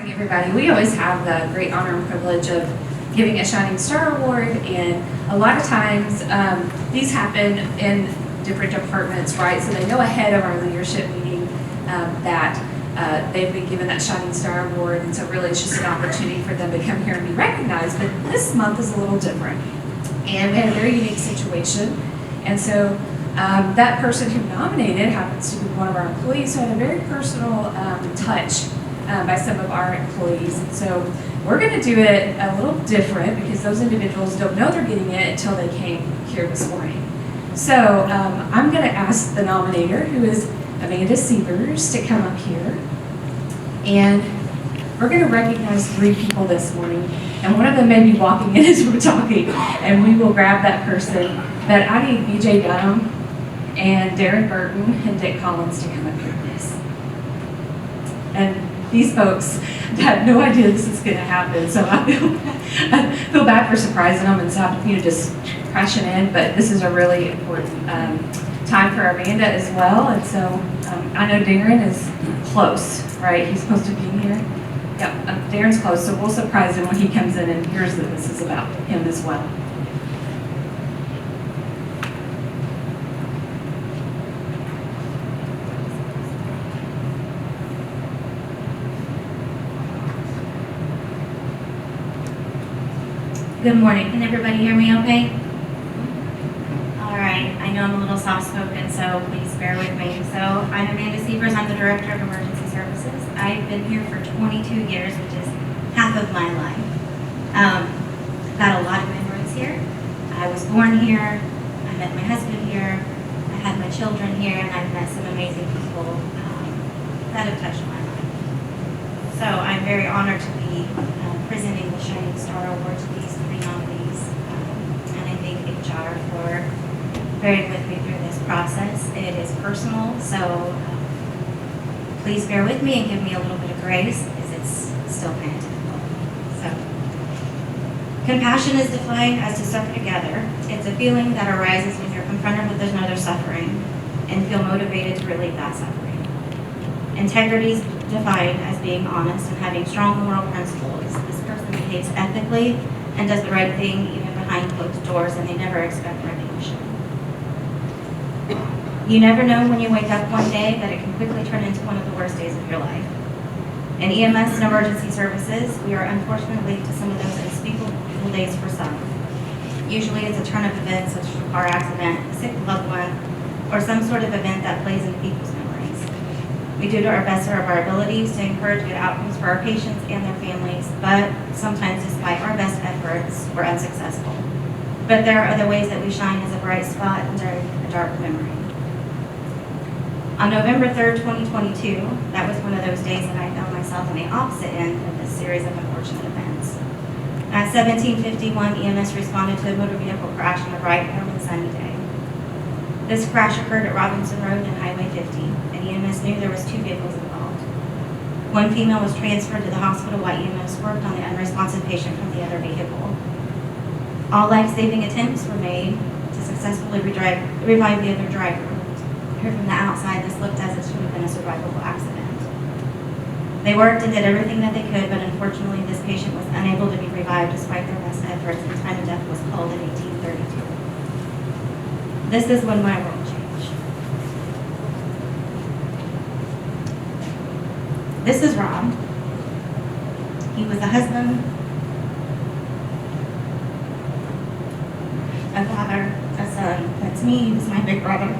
morning, everybody. We always have the great honor and privilege of giving a Shining Star Award, and a lot of times these happen in different departments, right? So they know ahead of our leadership meeting that they've been given that Shining Star Award, and so really it's just an opportunity for them to come here and be recognized. But this month is a little different, and we had a very unique situation, and so that person who nominated happens to be one of our employees, so had a very personal touch by some of our employees. And so we're going to do it a little different because those individuals don't know they're getting it until they came here this morning. So I'm going to ask the nominator, who is Amanda Sievers, to come up here. And we're going to recognize 3 people this morning. And one of them may be walking in as we're talking, and we will grab that person. But I need BJ Dunham and Darin Burton and Dick Collins to come up here, please. And these folks had no idea this is going to happen, so I feel bad for surprising them and stop, just crashing in. But this is a really important time for Amanda as well, and so I know Darin is close, right? He's supposed to be here. Yeah, Darin's close, so we'll surprise him when he comes in and hears that this is about him as well. Good morning. Can everybody hear me okay? All right. I know I'm a little soft-spoken, so please bear with me. So I'm Amanda Sievers. I'm the Director of Emergency Services. I've been here for 22 years, which is half of my life. Got a lot of memories here. I was born here. I met my husband here. I had my children here, and I've met some amazing people that have touched my life. So I'm very honored to be presenting the Shining Star Award to these 3 nominees, and I thank HR for bearing with me through this process. It is personal, so please bear with me and give me a little bit of grace, because it's still kind of difficult. So, compassion is defined as to suffer together. It's a feeling that arises when you're confronted with another suffering and feel motivated to relieve that suffering. Integrity is defined as being honest and having strong moral principles. This person behaves ethically and does the right thing even behind closed doors, and they never expect recognition. You never know when you wake up one day that it can quickly turn into one of the worst days of your life. In EMS and emergency services, we are unfortunately linked to some of those unspeakable days for some. Usually it's a turn of events such as a car accident, a sick loved one, or some sort of event that plays into people's memories. We do our best of our abilities to encourage good outcomes for our patients and their families, but sometimes despite our best efforts, we're unsuccessful. But there are other ways that we shine as a bright spot during a dark memory. On November 3rd, 2022, that was one of those days that I found myself on the opposite end of this series of unfortunate events. At 17:51, EMS responded to a motor vehicle crash on a bright, warm, and sunny day. This crash occurred at Robinson Road and Highway 50, and EMS knew there was 2 vehicles involved. One female was transferred to the hospital while EMS worked on the unresponsive patient from the other vehicle. All life-saving attempts were made to successfully revive the other driver. Here from the outside, this looked as it should have been a survivable accident. They worked and did everything that they could, but unfortunately this patient was unable to be revived despite their best efforts, and time of death was called in 1832. This is when my world changed. This is Rob. He was a husband, a father, a son. That's me. He was my big brother.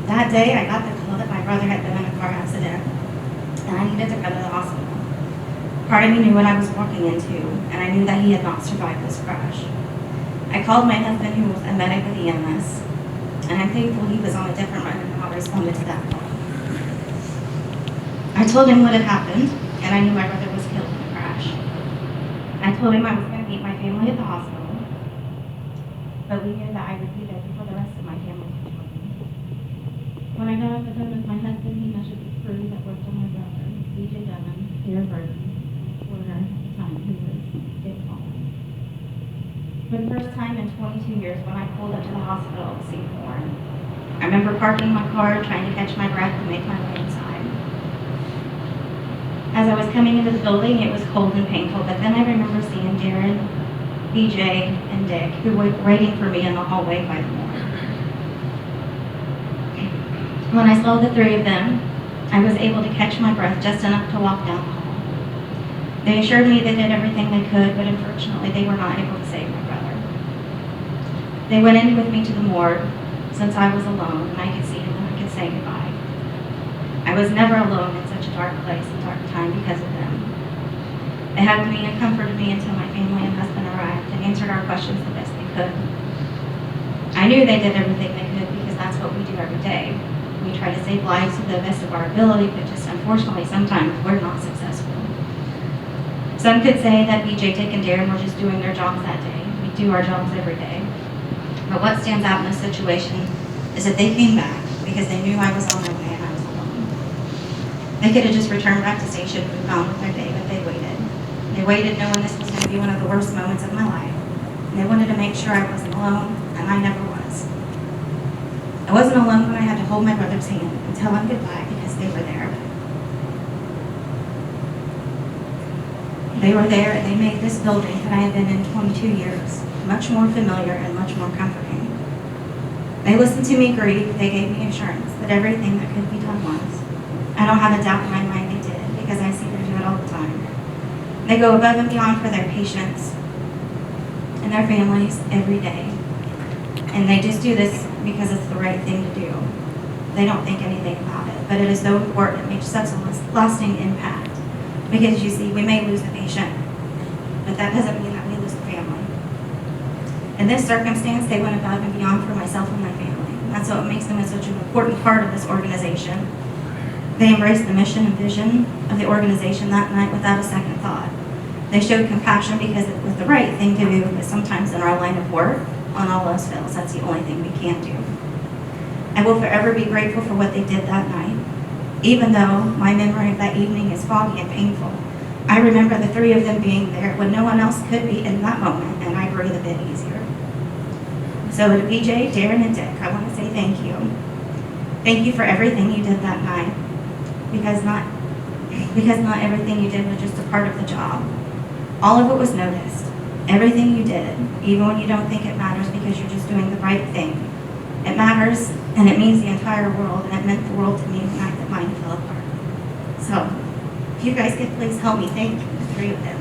That day, I got the call that my brother had been in a car accident, and I needed to go to the hospital. Part of me knew what I was walking into, and I knew that he had not survived this crash. I called my husband, who was a medic with EMS, and I'm thankful he was on a different run and how I responded to that call. I told him what had happened, and I knew my brother was killed in the crash. I told him I was going to meet my family at the hospital, but we knew that I would be there before the rest of my family could join me. When I got off the phone with my husband, he measured the crew that worked on my brother, BJ Dunham, Darin Burton, at the time, who was Dick Collins. For the first time in 22 years, when I pulled up to the hospital at St. Warren, I remember parking my car, trying to catch my breath and make my way inside. As I was coming into the building, it was cold and painful, but then I remember seeing Darin, BJ, and Dick, who were waiting for me in the hallway by the morgue. When I saw the three of them, I was able to catch my breath just enough to walk down the hall. They assured me they did everything they could, but unfortunately they were not able to save my brother. They went in with me to the morgue since I was alone and I could see him and I could say goodbye. I was never alone in such a dark place and dark time because of them. They hugged me and comforted me until my family and husband arrived and answered our questions the best they could. I knew they did everything they could because that's what we do every day. We try to save lives to the best of our ability, but just unfortunately sometimes we're not successful. Some could say that BJ, Dick, and Darin were just doing their jobs that day. We do our jobs every day. But what stands out in this situation is that they came back because they knew I was on their way and I was alone. They could have just returned back to station and moved on with their day, but they waited. They waited knowing this was going to be one of the worst moments of my life. And they wanted to make sure I wasn't alone, and I never was. I wasn't alone when I had to hold my brother's hand and tell him goodbye because they were there. They were there and they made this building that I had been in 22 years much more familiar and much more comforting. They listened to me grieve. They gave me assurance that everything that could be done was. I don't have a doubt in my mind they did because I see them do it all the time. They go above and beyond for their patients and their families every day. And they just do this because it's the right thing to do. They don't think anything about it, but it is so important. It makes such a lasting impact. Because you see, we may lose the patient, but that doesn't mean that we lose the family. In this circumstance, they went above and beyond for myself and my family. That's what makes them such an important part of this organization. They embraced the mission and vision of the organization that night without a second thought. They showed compassion because it was the right thing to do, but sometimes in our line of work, on all else fails, that's the only thing we can do. I will forever be grateful for what they did that night. Even though my memory of that evening is foggy and painful, I remember the three of them being there when no one else could be in that moment, and I breathe a bit easier. So to BJ, Darin, and Dick, I want to say thank you. Thank you for everything you did that night, because not everything you did was just a part of the job. All of it was noticed. Everything you did, even when you don't think it matters because you're just doing the right thing. It matters, and it means the entire world, and it meant the world to me the night that mine fell apart. So, if you guys could please help me thank the three of them.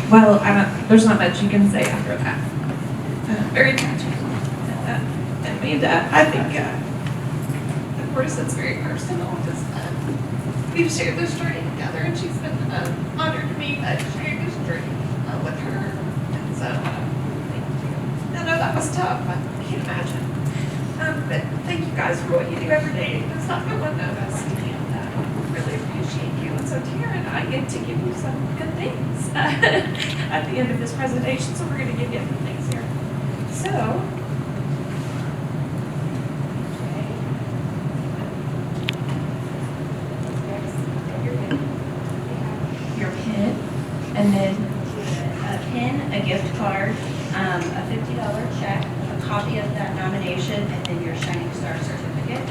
Well, there's not much you can say after that. Very tragic. And I think, of course, it's very personal because we've shared this journey together, and she's been honored to me that shared this journey with her. And so, thank you. I know that was tough. I can't imagine. But thank you guys for what you do every day. It's not no one knows us. And really appreciate you. And so Tara and I get to give you some good things at the end of this presentation. So we're going to give you some things here. So, your pin, and then A pin, a gift card, a $50 check, a copy of that nomination, and then your Shining Star certificate.